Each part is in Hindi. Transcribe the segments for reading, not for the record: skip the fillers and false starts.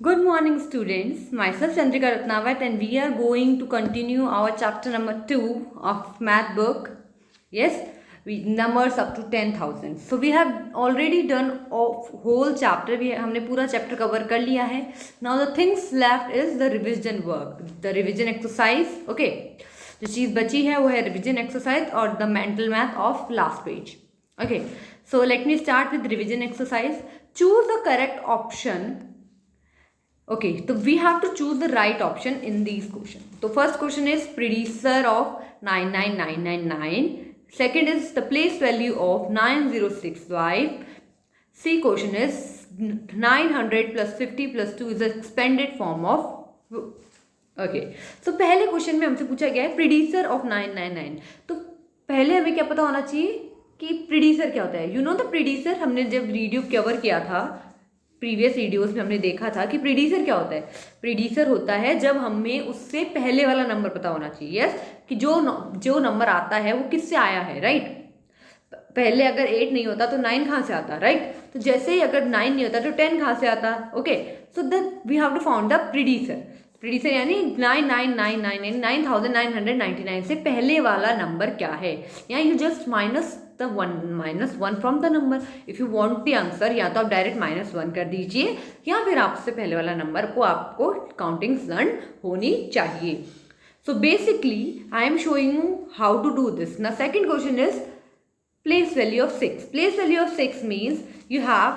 Good morning, students. Myself Chandrika Ratnawat, and we are going to continue our chapter number 2 of math book. Yes, numbers up to 10,000. So we have already done a whole chapter. हमने पूरा chapter cover कर लिया है. Now the things left is the revision work, the revision exercise. Okay, जो चीज़ बची है वो है revision exercise और the mental math of last page. Okay, so let me start with revision exercise. Choose the correct option. Okay, so we have to choose the right option in these questions. So first question is predecessor of 99999. Second is the place value of 9065. C question is 900 plus 50 plus 2 is the expanded form of. Okay, so पहले क्वेश्चन में हमसे पूछा गया है प्रीडिसर ऑफ 999. तो पहले हमें क्या पता होना चाहिए कि प्रीडिसर क्या होता है. यू नो द प्रीडिसर, हमने जब वीडियो कवर किया था प्रीवियस वीडियोस में हमने देखा था कि प्रीडिसर क्या होता है. प्रीडिसर होता है जब हमें उससे पहले वाला नंबर पता होना चाहिए. यस, कि जो नंबर आता है वो किससे आया है. राइट, पहले अगर 8 नहीं होता तो 9 कहाँ से आता. राइट, तो जैसे ही अगर 9 नहीं होता तो 10 कहाँ से आता. Okay, so that we have to found the predecessor. Predecessor यानी 9999 से पहले वाला नंबर क्या है. यहाँ you just minus one from the number. If you want the answer, या तो आप डायरेक्ट -1 कर दीजिए या फिर आपसे पहले वाला नंबर को आपको काउंटिंग लर्न होनी चाहिए. So basically I am showing you how to do this. Now second question is place value of 6. Place value of 6 means you have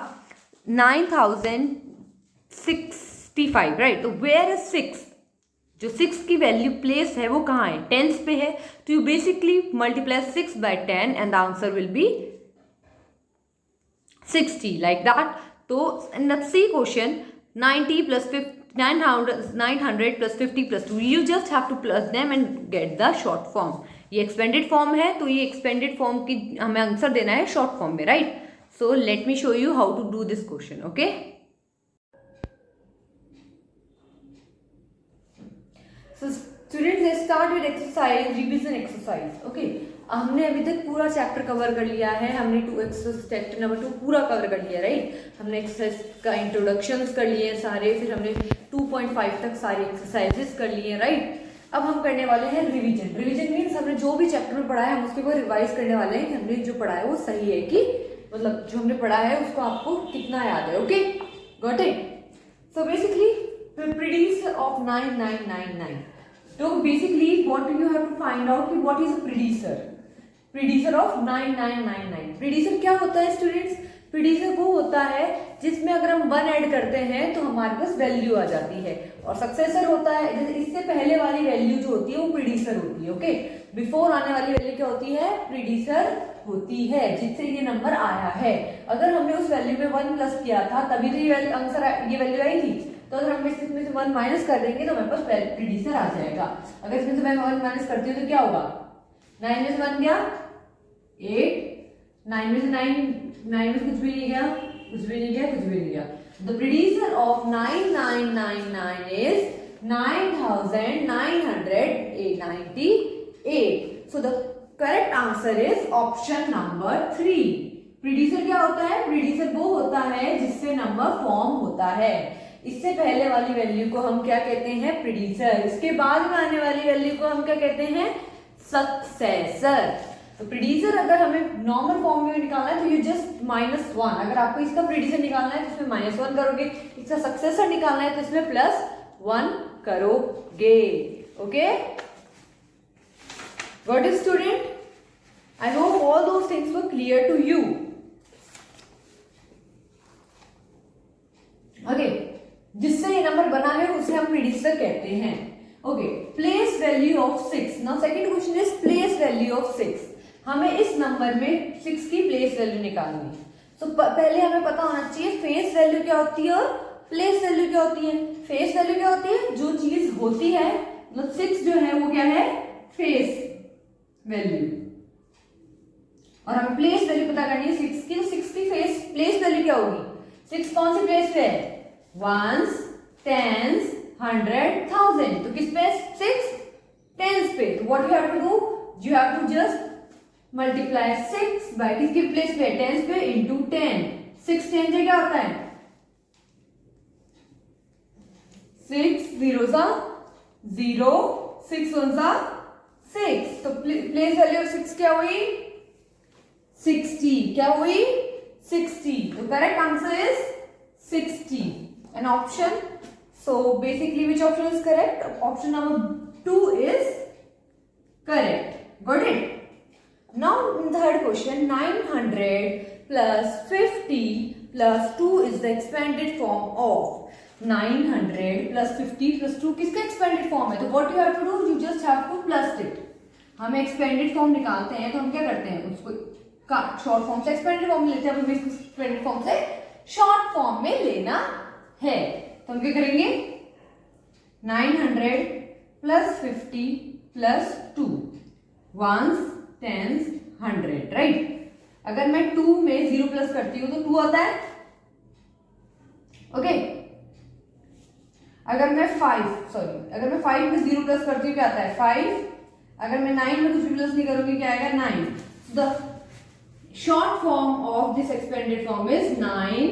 9065, right? तो where is 6? जो 6 की वैल्यू प्लेस है वो कहाँ है. टेंस पे है. तो you basically multiply 6 by 10 and the answer will be 60, like that. तो in the C question 90 plus 900 plus 50 plus 2, you just have to plus them and get the short form. ये एक्सपेंडेड फॉर्म है तो ये एक्सपेंडेड फॉर्म की हमें आंसर देना है शॉर्ट फॉर्म में. Right, so let me show you how to do this question. Okay, so students let's start with exercise, revision exercise. Okay, हमने अभी तक पूरा चैप्टर कवर कर लिया है. हमने चैप्टर नंबर 2 पूरा कवर कर लिया. राइट, हमने एक्सरसाइज का इंट्रोडक्शंस कर लिए हैं सारे, फिर हमने 2.5 तक सारी एक्सरसाइजेस कर लिए हैं. राइट, अब हम करने वाले हैं रिवीजन. रिवीजन मीन्स हमने जो भी चैप्टर में पढ़ा है हम उसके ऊपर रिवाइज करने वाले हैं कि हमने जो पढ़ा है वो सही है कि मतलब जो हमने पढ़ा है उसको आपको कितना याद है. Okay, got it. So basically predecessor of 9999. तो basically what you have to find out कि what is a predecessor. Predecessor of 9999. Predecessor क्या होता है स्टूडेंट्स? प्रीडिसर वो होता है जिसमें अगर हम 1 ऐड करते हैं तो हमारे पास वैल्यू आ जाती है. और सक्सेसर होता है इससे पहले वाली वैल्यू जो होती है वो प्रीडिसर होती है. ओके, बिफोर आने वाली वैल्यू क्या होती है? प्रीडिसर होती है, जिससे ये नंबर आया है. अगर हमने उस वैल्यू में 1 प्लस किया था तभी तो ये आंसर ये वैल्यू आई थी. तो अगर हम इसमें से 1 माइनस कर देंगे तो हमारे पास प्रीडिसर आ जाएगा. अगर इसमें से मैं 1 माइनस करती हूँ तो क्या होगा? 9 में से 1 गया 8, 9 में से 9 में कुछ भी नहीं गया, कुछ भी नहीं गया, कुछ भी नहीं गया. The predecessor of 9999 is 9998. So the correct answer is option number 3. Predecessor क्या होता है? Predecessor वो होता है जिससे नंबर फॉर्म होता है. इससे पहले वाली वैल्यू को हम क्या कहते हैं? प्रीडिसर. इसके बाद में आने वाली वैल्यू को हम क्या कहते हैं? सक्सेसर. तो प्रीडिसर अगर हमें नॉर्मल फॉर्म में निकालना है तो यू जस्ट -1. अगर आपको इसका प्रीडिसर निकालना है तो इसमें -1 करोगे. इसका सक्सेसर निकालना है तो इसमें +1 करोगे. Okay, got it student? I hope all those things were clear to you. Okay, जिससे ये नंबर बना है उसे हम प्रीडिसर कहते हैं. Okay, place value of 6. Now second question is place value of 6. हमें इस नंबर में 6 की प्लेस वैल्यू निकालनी है. तो पहले हमें पता होना चाहिए फेस वैल्यू क्या होती है और प्लेस वैल्यू क्या होती है. फेस वैल्यू क्या होती है? जो चीज होती है, मतलब 6 जो है वो क्या है? Face value. और हमें प्लेस वैल्यू पता करनी है 6 की. तो 6 की प्लेस वैल्यू क्या होगी? 6 कौन सी प्लेस पे है? Ones, tens, 100, 1000. तो किस पे? 6 टेंस पे. तो what you have to do? You have to just multiply 6 by किसकी प्लेस पे? टेंस पे इंटू 10. 6 10 से क्या होता है? 6 0 0, 6 1 6, तो प्लेस वैल्यू ऑफ 6 क्या हुई 60, क्या हुई 60, तो correct answer is 60 an option. So basically which option is correct? Option number 2 is correct. Got it? Now in third question, 900 plus 50 plus 2 is the expanded form of 900 plus 50 plus 2 किसका expanded form है? तो what you have to do? You just have to plus it. हमें expanded form निकालते हैं तो हम क्या करते हैं उसको शॉर्ट फॉर्म से expanded form लेते हैं. हमें इसको expanded form से शॉर्ट फॉर्म में लेना है तो हम क्या करेंगे 900 plus 50 plus 2 1s 10s 100 right. अगर मैं 2 में 0 प्लस करती हूं तो 2 आता है. ओके अगर मैं 5 में 0 प्लस करती हूँ क्या आता है 5. अगर मैं 9 में कुछ भी प्लस नहीं करूंगी क्या आएगा 9. The short form of this expanded form is 9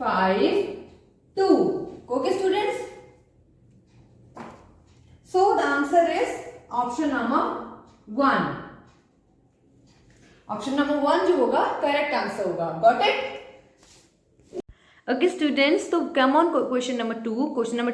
5 2. Okay students, so the answer is option number 1. Option number 1 जो होगा correct answer होगा. Got it? Okay students, तो come on question number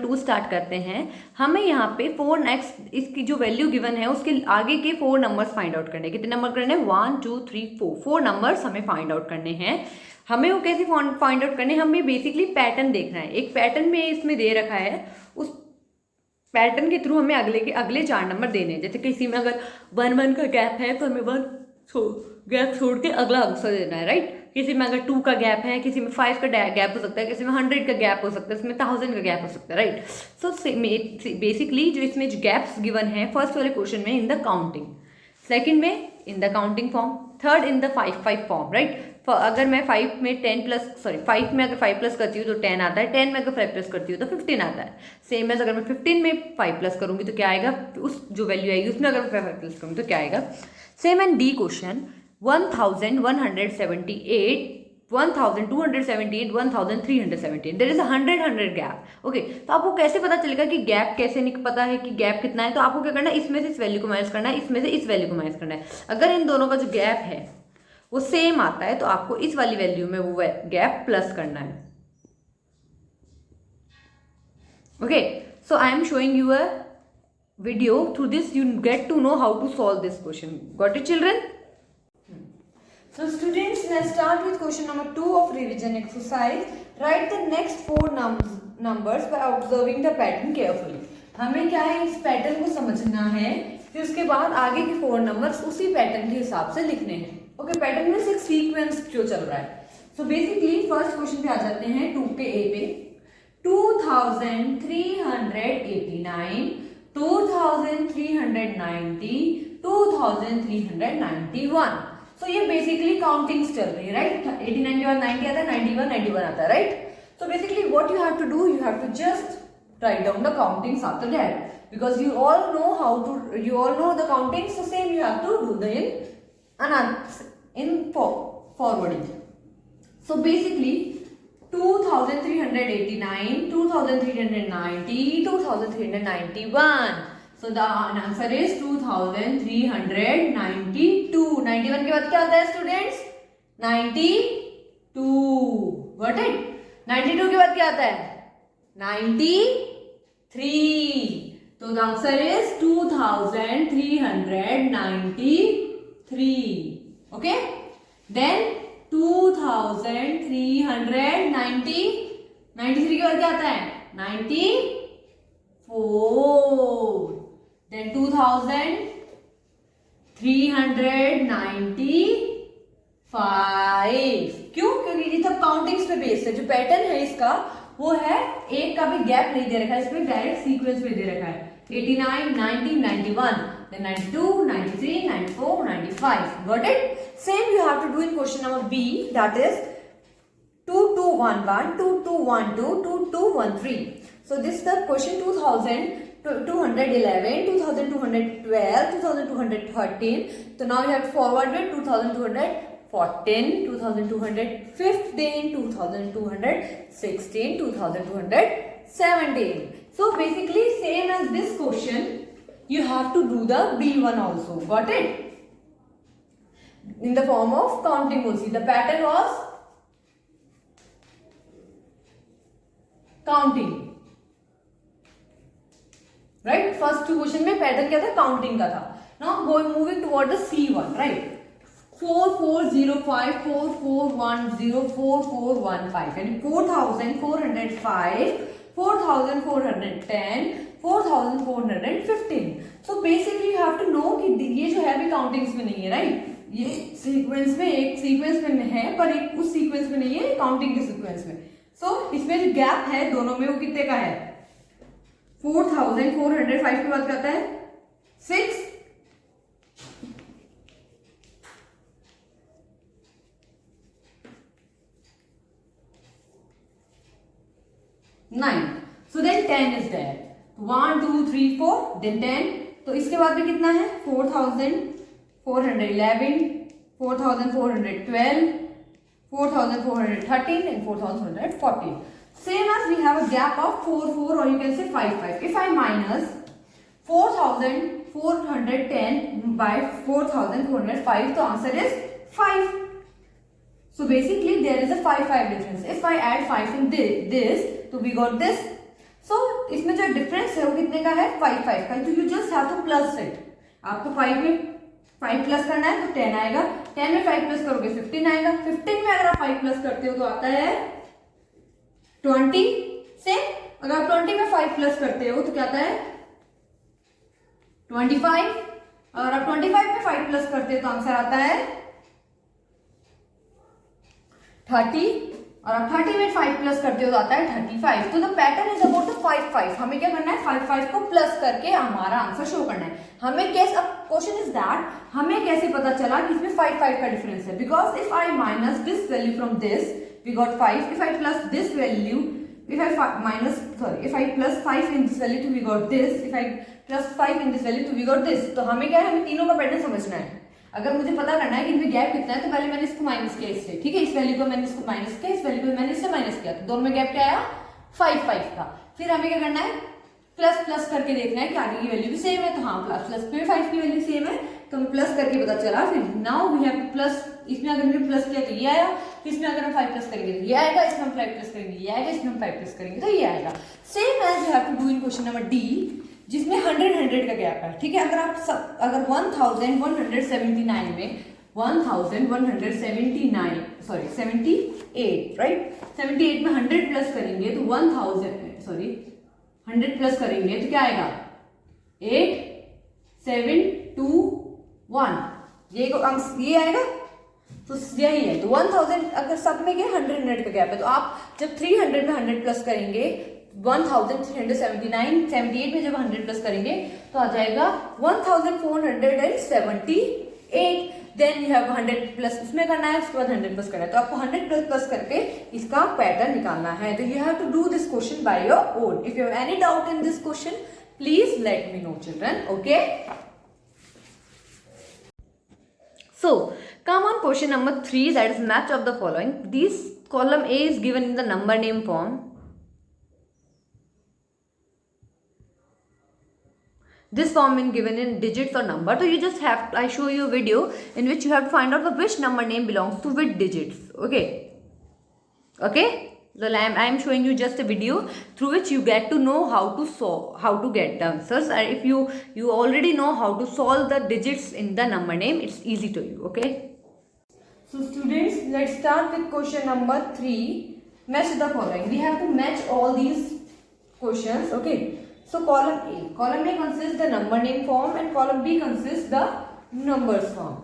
2 start करते हैं. हमें यहाँ पे 4x इसकी जो वैल्यू गिवन है उसके आगे के 4 नंबर्स फाइंड आउट करने. कितने नंबर करने हैं 1 2 3 4 नंबर्स हमें फाइंड आउट करने हैं. हमें वो कैसे फाइंड आउट करने, हमें बेसिकली पैटर्न देखना है. एक पैटर्न में इसमें दे रखा है, उस पैटर्न के थ्रू हमें अगले 4 नंबर देने हैं. जैसे किसी में अगर 1 1 का गैप है तो हमें 1 गैप छोड़ के अगला आंसर देना है राइट. किसी में अगर 2 का गैप है, किसी में 5 का गैप हो सकता है, किसी में 100 का गैप हो सकता है, इसमें 1000 का गैप हो सकता है राइट. सो बेसिकली जो इसमें जो गैप्स गिवन है फर्स्ट वाले क्वेश्चन में इन द काउंटिंग, सेकंड में in the counting form, third in the 5 form right. अगर मैं 5 में 5 में अगर 5 प्लस करती हूँ तो 10 आता है, 10 में अगर 5 प्लस करती हूँ तो 15 आता है. सेम एज अगर मैं 15 में 5 प्लस करूँगी तो क्या आएगा, उस जो वैल्यू आएगी उसमें अगर मैं 5 प्लस करूँगी तो क्या आएगा. Same and D question 1178 1278 1378 there is 100 gap. Okay तो आपको कैसे पता चलेगा कि गैप कैसे नहीं पता है कि गैप कितना है. तो आपको क्या करना है, इसमें से इस वैल्यू को माइनस करना है, इसमें से इस वैल्यू को माइनस करना है. अगर इन दोनों का जो गैप है वो सेम आता है तो आपको इस वाली वैल्यू में वो गैप प्लस करना है. Okay so I am showing you a video, through this you get to know how to solve this question. Got it children? So students, let's start with question number 2 of revision exercise. Write the next 4 numbers by observing the pattern carefully. हमें क्या है, इस पैटर्न को समझना है, फिर उसके बाद आगे के 4 नंबर्स उसी पैटर्न के हिसाब से लिखने हैं. ओके पैटर्न में एक सीक्वेंस जो चल रहा है. सो बेसिकली फर्स्ट क्वेश्चन पे आ जाते हैं 2 के ए पे. 2389, 2390, 2391. सो ये बेसिकली काउंटिंग्स चल रही है राइट. 89 के बाद 90 आता है, 91 आता है right. So basically what you have to do, you have to just write down the countings after that, because you all know the countings, so same you have to do the in forwarding. So basically 2389, 2390, 2391. So the answer is 2392. 91 के बाद क्या आता है स्टूडेंट्स 92. Got it? 92 के बाद क्या आता है 93. तो the answer is 2393. Okay? Then 2393 के बाद क्या आता है 94. Then 2395. क्यों? क्योंकि ये सब काउंटिंग्स पे बेस्ड है. जो पैटर्न है इसका वो है, एक का भी गैप नहीं दे रखा है, इसमें डायरेक्ट सीक्वेंस में दे रखा है. 89, 90, 91, then 92, 93, 94, 95. Got it? Same you have to do in question number B, that is 2211, 2212, 2213. So this is the question 2211, 2212, 2213. So now you have to forward it 2214, 2215, 2216, 2217. 17. So basically same as this question, you have to do the B1 also. Got it? In the form of counting only. The pattern was counting. Right? First two question में pattern क्या था? Counting का था. Now moving toward the C1. Right? 4405 4410 4415 and 4405 4410 4415. So basically you have to know कि ये जो है अभी काउंटिंग्स में नहीं है, राइट? ये सीक्वेंस में, एक सीक्वेंस में है पर एक उस सीक्वेंस में नहीं है, काउंटिंग के सीक्वेंस में. सो इसमें जो गैप है दोनों में वो कितने का है? 4405 की बात करता है 6, 9. So then 10 is there. 1 2 3 4 then 10. तो इसके बाद में कितना है? 4411, 4412, 4413 and 4414. Same as we have a gap of 4 4 or you can say 5 5. If I minus 4410 by 4405, the answer is 5. So basically there is a 5 5 difference. If I add 5 in this, so we got this. So इसमें जो डिफरेंस है वो कितने का है? 5 5 का. तो you just have to plus it. आपको 5 में 5 प्लस करना है तो 10 आएगा. 10 में 5 प्लस करोगे 15 आएगा. 15 में अगर आप 5 प्लस करते हो तो आता है 20. से अगर आप 20 में 5 प्लस करते हो तो क्या आता है? 25. अगर आप 25 में 5 प्लस करते हो तो आंसर आता है 30. और आप 30 में 5 प्लस करते हो तो आता है 35. तो the pattern is about the 5 5. हमें क्या करना है? 5 5 को प्लस करके हमारा आंसर शो करना है. हमें कैसे, अब क्वेश्चन इज दैट हमें कैसे पता चला कि इसमें 5 5 का डिफरेंस है? Because if I minus this value from this we got 5. If I plus this value, if I plus 5 in this value to we got this. If I plus 5 in this value to we got this. तो हमें क्या है? हमें तीनों का पैटर्न समझना है. अगर मुझे पता करना है कि इनमें गैप कितना है तो पहले मैंने इसको माइनस किया इससे, ठीक है? इस वैल्यू को मैंने इसको माइनस किया, इस वैल्यू को मैंने इससे माइनस किया, तो दोनों में गैप क्या आया? 5 5 का. फिर हमें क्या करना है? प्लस प्लस करके देखना है कि आगे की वैल्यू भी सेम है. तो हाँ, प्लस प्लस में 5 की वैल्यू सेम है तो हम प्लस करके पता चला. फिर now we have to plus. इसमें अगर हमने प्लस किया तो ये आया, इसमें अगर हम 5 प्लस करेंगे तो ये आएगा, इसमें हम 5 प्लस करेंगे ये आएगा, इसमें हम 5 प्लस करेंगे तो ये आएगा. Same as you have to do in question number D जिसमें 100 का गैप है, ठीक है? अगर आप अगर 1179 में 1179 सॉरी 78 राइट, 78 में 100 प्लस करेंगे तो 100 प्लस करेंगे तो क्या आएगा? 8 7 2 1. ये आएगा. तो यही है. तो 1000 अगर सब में क्या 100 का गैप है तो आप जब 300 में 100 प्लस करेंगे 1379 78 में जब 100 प्लस करेंगे तो आ जाएगा 1478. देन यू हैव 100 प्लस इसमें करना है, उसके बाद 100 प्लस करना है. तो आपको 100 प्लस करके इसका पैटर्न निकालना है. तो you have to do this question by your own. If you have any doubt in this question please let me know children. Okay, so come on question number 3, that is match of the following. This column A is given in the number name form. This form is given in digits or number. So you just have to, I show you a video in which you have to find out the which number name belongs to which digits. Okay, so I am showing you just a video through which you get to know how to get the answers. And if you already know how to solve the digits in the number name, it's easy to you. Okay, so students, let's start with question number 3. Match the following. We have to match all these questions. Okay, so column A consists the number name form and column B consists the numbers form.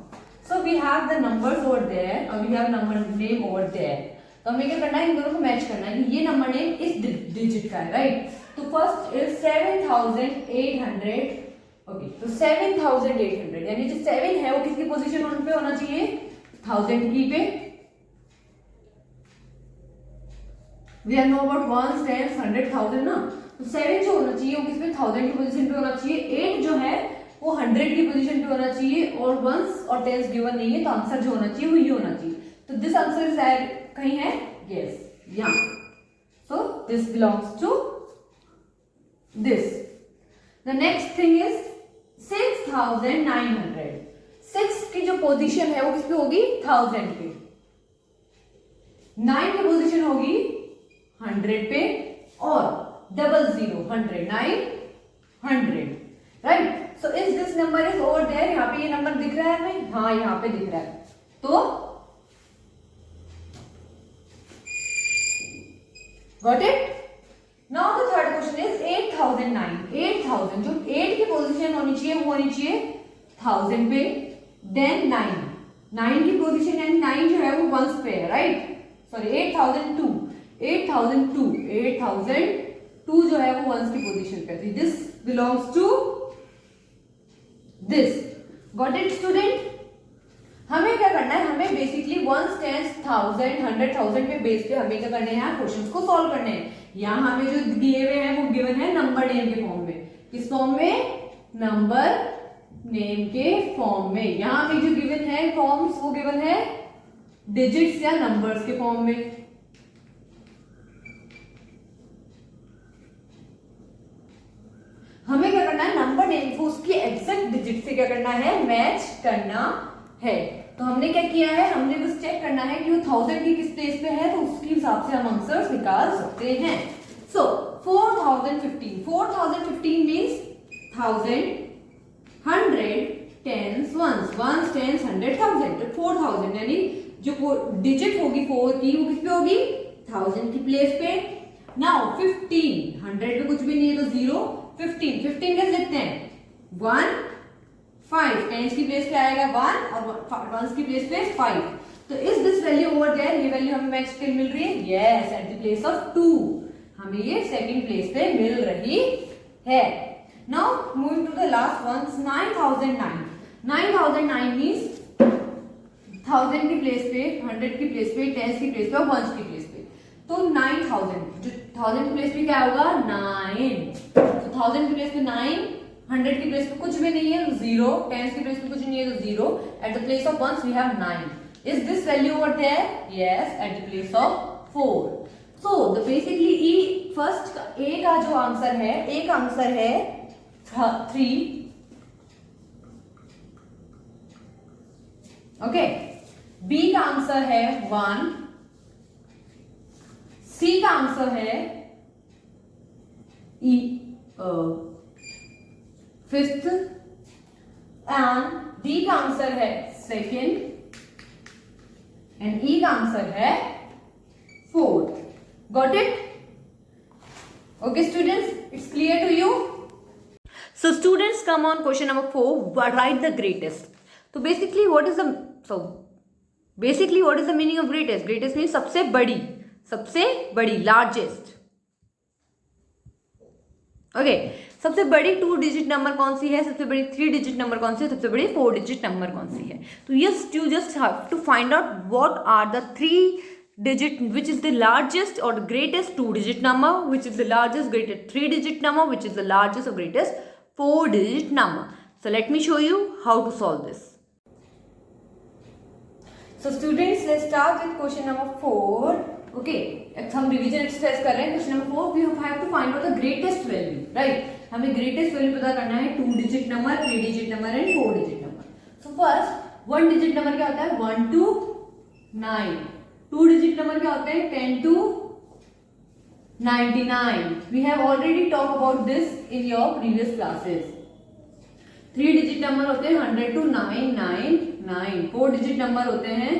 So we have the numbers over there or we have number name over there. तो हमें क्या करना है? इन दोनों को मैच करना है. ये नंबर नेम इस डिजिट का है, राइट? तो फर्स्ट इज 7800. ओके, तो 7800 यानी जो 7 है वो किसकी पोजीशन पे होना चाहिए? 1000 की पे. वी आर नो अबाउट 1 10 100 1000 ना. तो 7 जो होना चाहिए वो किसमें? 1000 की पोजीशन पे होना चाहिए. 8 जो है वो 100 की पोजीशन पे होना चाहिए और 1s और 10s गिवन नहीं है तो आंसर जो होना चाहिए वो ये होना चाहिए. तो दिस आंसर इज कहीं है? यस, यहाँ. So this belongs to the next thing is 6900। 6 की जो पोजीशन है वो किस पे होगी? 1000 पे। 9 की पोजीशन होगी 100 पे और 00 100 900, right. So is this number is over there, यहाँ पे ये नंबर दिख रहा है हमें? हाँ, यहाँ पे दिख रहा है। तो got it. Now the third question is 8009। 8000 जो 8 की पोजीशन होनी चाहिए वो होनी चाहिए 1000 पे, देन 9 की पोजीशन यानी 9 जो है वो वंस पे है, राइट। सॉरी 8002 जो है वो वंस की पोजीशन पे थी। This belongs to this. Got it student. हमें क्या करना है? हमें बेसिकली वंस, टेंस, 1000, 100,000 पे बेस पे हमें क्या करने हैं? क्वेश्चंस को सॉल्व करने हैं। यहाँ हमें जो दिए हुए हैं वो गिवन है नंबर नेम के फॉर्म में। किस फॉर्म में? नंबर नेम के फॉर्म में। यहाँ हमें जो गिवन है फॉर्म्स वो गिवन है डिजिट्स या नंबर्स के फॉर्म में। हमें क्या करना है? नंबर नेम को उसकी एग्जैक्ट डिजिट से क्या करना है? मैच करना है। तो हमने क्या किया है? हमने बस चेक करना है कि वो 1000 की किस प्लेस पे है, तो उसके हिसाब से हम आंसर्स निकाल सकते हैं। सो 4015 means 1000 100 tens ones, once tens 100 1000, तो 4000 यानी जो डिजिट होगी 4 की वो किस पे होगी? 1000 की प्लेस पे। नाउ 15 100 पे कुछ भी नहीं है तो 0। 15 कैसे लिखते हैं? 1 5 टेंस की प्लेस पे आएगा 1 और वंस की प्लेस पे 5। तो is this value over there? ये वैल्यू हमें मैच पे मिल रही है? Yes, at the place of 2 हमें ये सेकंड प्लेस पे मिल रही है। Now moving to the last ones 9009। 9009 means 1000 की प्लेस पे, 100 की प्लेस पे, टेंस की प्लेस पे और वंस की प्लेस पे। तो 9000 जो 1000 की प्लेस पे क्या होगा? 9। तो 1000 की प्लेस पे 9, 100 की प्लेस पे कुछ भी नहीं है 0, 10 की प्लेस पे कुछ नहीं है तो 0। At the place of ones we have 9। Is this value over there? Yes, at the place of 4। So the basically E first A का जो आंसर है, ए का आंसर है 3, ओके। बी का आंसर है 1, सी का आंसर है ई फिफ्थ एंड डी का आंसर है सेकेंड एंड ई का आंसर है fourth. Got it? Okay students, it's clear to you? So students, come on question number 4, write the greatest. So basically what is the meaning of greatest? Greatest means सबसे बड़ी largest. ओके, सबसे बड़ी 2 डिजिट नंबर कौन सी है? सबसे बड़ी 3 डिजिट नंबर कौन सी है? सबसे बड़ी 4 डिजिट नंबर कौन सी है? तो yes, you just have to find out what are the 3 digit which is the largest or the greatest 2 digit number, which is the largest greatest 3 digit number, which is the largest or greatest 4 digit number. So let me show you how to solve this. So students, let's start with question number 4. Okay, हम रिवीजन एक्सरसाइज कर रहे हैं। Question number 4, we have to find out the greatest value, right? हमें greatest value पता करना है 2 digit number, 3 digit number and 4 digit number. So first 1 digit number क्या होता है? 1 to 9. 2 digit number क्या होते हैं? 10 to 99. We have already talked about this in your previous classes. 3 digit number होते हैं 100 to 999. 4 digit number होते हैं,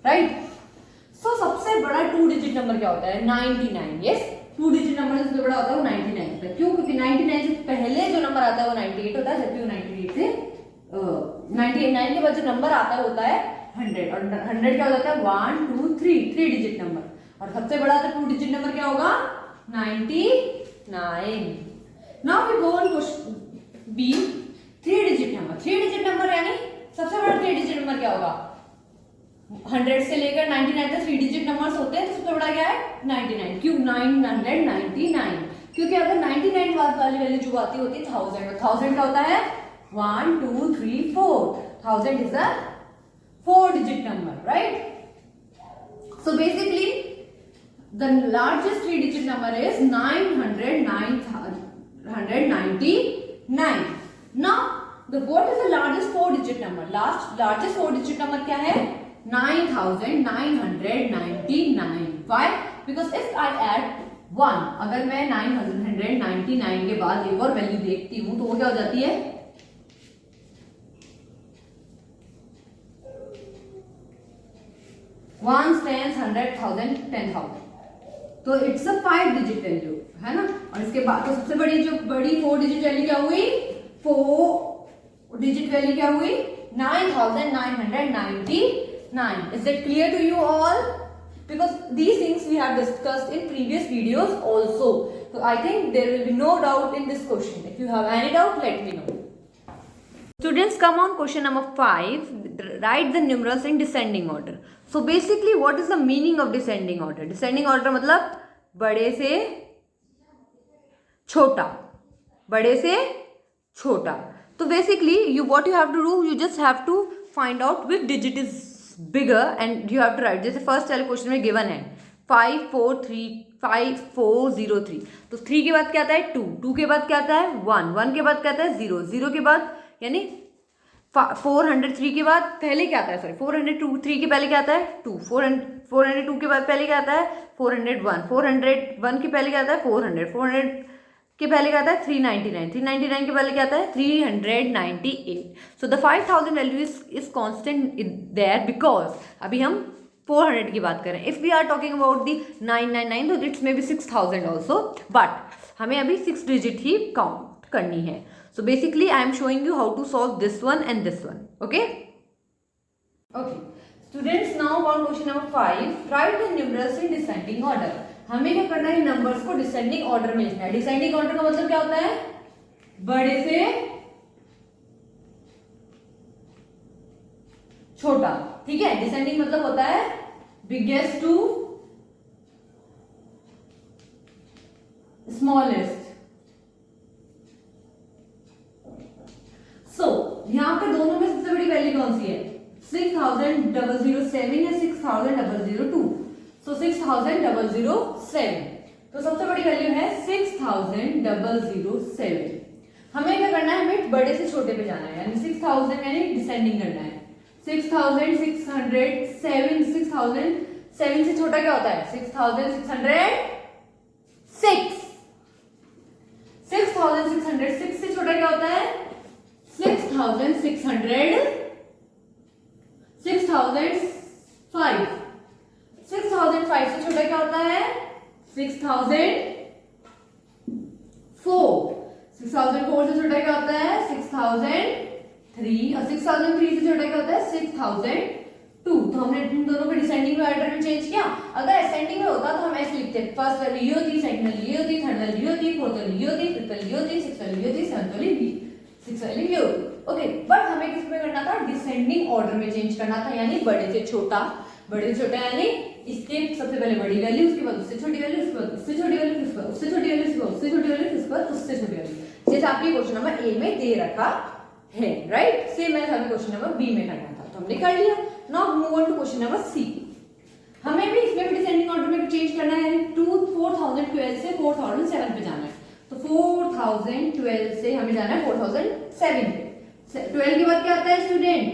राइट? सो सबसे बड़ा 2 डिजिट नंबर क्या होता है? 99. यस, 2 डिजिट नंबर सबसे बड़ा होता है वो 99 होता है। क्यों? क्योंकि 99 से पहले जो नंबर आता है वो 98 होता है, जबकि वो 98 से 99 के बाद जो नंबर आता है होता है 100। और 100 क्या हो जाता है? 1 2 3 डिजिट नंबर। और सबसे बड़ा 2 डिजिट नंबर क्या होगा? 99. Now we go on question B, 3 digit number. 3 digit number यानी सबसे बड़ा 3 डिजिट नंबर क्या होगा? 100 से लेकर 99 तक 3 डिजिट नंबर्स होते हैं, तो सबसे बड़ा क्या है? 99. क्यों 999? क्योंकि अगर 99 वाली वैल्यू जो आती होती है 1000, और 1000 क्या होता है? 1 2 3 4. 1000 is a 4 digit number, right? So basically The largest three-digit number is 999. Now, what is the largest four-digit number? Largest four-digit number क्या है? 9999. Why? Because if I add 1, अगर मैं 999 के बाद एक और वैल्यू देखती हूँ तो वो क्या हो जाती है? 1, 10, 100, 1000, 10,000. तो इट्स अ 5 डिजिट वैल्यू है ना. और इसके बाद तो सबसे बड़ी 4 डिजिट वैल्यू क्या हुई? 4 डिजिट वैल्यू क्या हुई? 9999. Is it clear to you all? Because these things we have discussed in previous videos also. So I think there will be no doubt in this question. If you have any doubt, let me know. Students, come on, question number 5. Write the numerals in descending order. So basically, what is the meaning of descending order? Descending order मतलब बड़े से छोटा, बड़े से छोटा. तो basically, what you have to do, you just have to find out which digit is bigger and you have to write. जैसे फर्स्ट वाले क्वेश्चन में गिवन है 5403. तो 3 के बाद क्या आता है? 2 के बाद क्या आता है? 1 के बाद क्या आता है? 0 के बाद यानी 403 के बाद पहले क्या आता है? 403 के पहले क्या आता है? 2. 402 के बाद पहले क्या आता है? 401. 401 के पहले क्या आता है? 400 के पहले क्या आता है? 399 के पहले क्या आता है? 398. So the 5000 value is constant there because अभी हम 400 की बात करें. If we are talking about the 999 तो it's may be 6000 also, but हमें अभी 6 डिजिट ही काउंट करनी है. So basically I am showing you how to solve this one and this one. Okay? Okay. Students, now about question number 5. Write the numerals in descending order. हमें क्या करना है? नंबर्स को डिसेंडिंग ऑर्डर में लिखना है. डिसेंडिंग ऑर्डर का मतलब क्या होता है? बड़े से छोटा. ठीक है. डिसेंडिंग मतलब होता है बिगेस्ट टू स्मॉलेस्ट. सो यहाँ पे दोनों में सबसे बड़ी वैल्यू कौन सी है? 6007 या 6002. सो 6007. तो सबसे बड़ी वैल्यू है 6007. हमें क्या करना है? हमें बड़े से छोटे पे जाना है, यानी 6000 यानी डिसेंडिंग करना है. 6607. 6007 से छोटा क्या होता है? 6606. 6606 से छोटा क्या होता है? 6600. 6005. 6005 से छोटा क्या होता है? 6004. 6004 से छोटा क्या होता है? 6003. और 6003 से छोटा क्या होता है? 6002. तो हमने इन दोनों को डिसेंडिंग ऑर्डर में चेंज किया. अगर असेंडिंग में होता तो हम ऐसे लिखते, फर्स्ट वैल्यू ये होती, सेकंड वैल्यू ये होती, थर्ड वैल्यू ये होती, फोर्थ वैल्यू ये होती, फिफ्थ वैल्यू ये होती, सिक्स्थ वैल्यू ये होती, सेवंथ वैल्यू ये. 6 वैल्यू ये होती. ओके, बट हमें किस में करना था? डिसेंडिंग ऑर्डर में चेंज करना था, यानी बड़े से छोटा. बड़े से छोटा यानी इसके सबसे पहले बड़ी वैल्यू, उसके बाद उससे छोटी वैल्यू, उसके बाद उससे छोटी वैल्यू, उसके बाद उससे छोटी वैल्यू, उसके बाद उससे छोटी वैल्यू, उसके बाद उससे छोटी वैल्यू, जैसे आपके क्वेश्चन नंबर ए में दे रखा है. राइट? सेम ऐसा हमें क्वेश्चन नंबर बी में करना था, तो हमने कर लिया. Now move on to question number C. हमें भी इसमें भी डिसेंडिंग ऑर्डर में चेंज करना है, 4012 से 4007 पे जाना है. तो 4012 से हमें जाना है 4007 पे. 12 के बाद क्या आता है स्टूडेंट?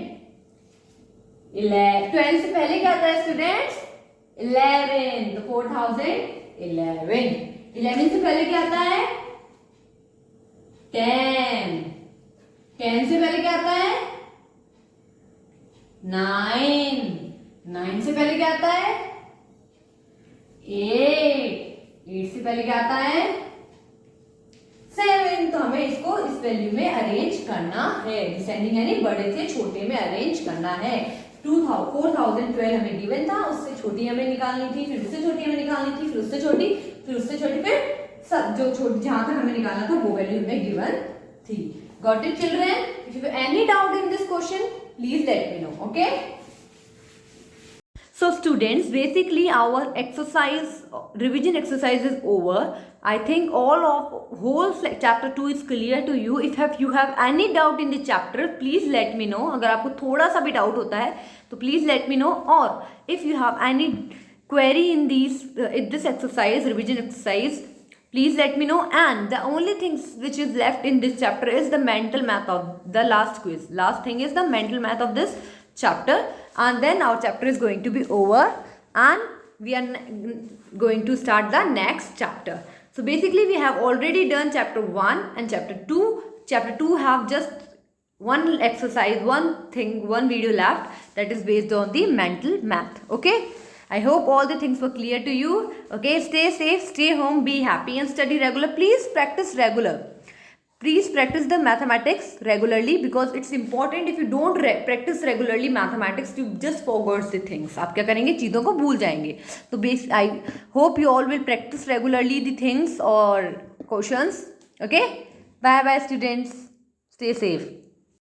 12 से पहले क्या आता है स्टूडेंट्स? 11. तो 4011. 11 से पहले क्या आता है? 10. 10 से पहले क्या आता है? 9. 9 से पहले क्या आता है? 8. 8 से पहले क्या आता है? 7. तो हमें इसको इस वैल्यू में अरेंज करना है. डिसेंडिंग यानी बड़े से छोटे में अरेंज करना है. 4012 हमें गिवन था, उससे छोटी हमें निकालनी थी, फिर उससे छोटी हमें निकालनी थी, फिर उससे छोटी, फिर उससे छोटी, फिर सब जो छोटी जहां तक हमें निकालना था वो वैल्यू हमें गिवन थी. Got it children? If you have any doubt in this question please let me no. Okay? So students, basically our exercise, revision exercise is over. I think all of whole chapter 2 is clear to you. If you have any doubt in the chapter, please let me know. अगर आपको थोड़ा सा भी डाउट होता है तो please let me know. और if you have any query in this exercise, revision exercise, please let me know. And the only things which is left in this chapter is the mental math of the last quiz. Last thing is the mental math of this chapter, and then our chapter is going to be over and we are going to start the next chapter. So basically we have already done chapter 1 and chapter 2. Chapter 2 have just one exercise, one thing, one video left, that is based on the mental math. Okay, I hope all the things were clear to you. Okay, stay safe, stay home, be happy and study regular. Please practice regular. Please practice the mathematics regularly, because it's important. If you don't practice regularly mathematics, you just forget the things. आप क्या करेंगे, चीज़ों को भूल जाएंगे. तो I hope you all will practice regularly the things or questions. Okay, bye bye students, stay safe.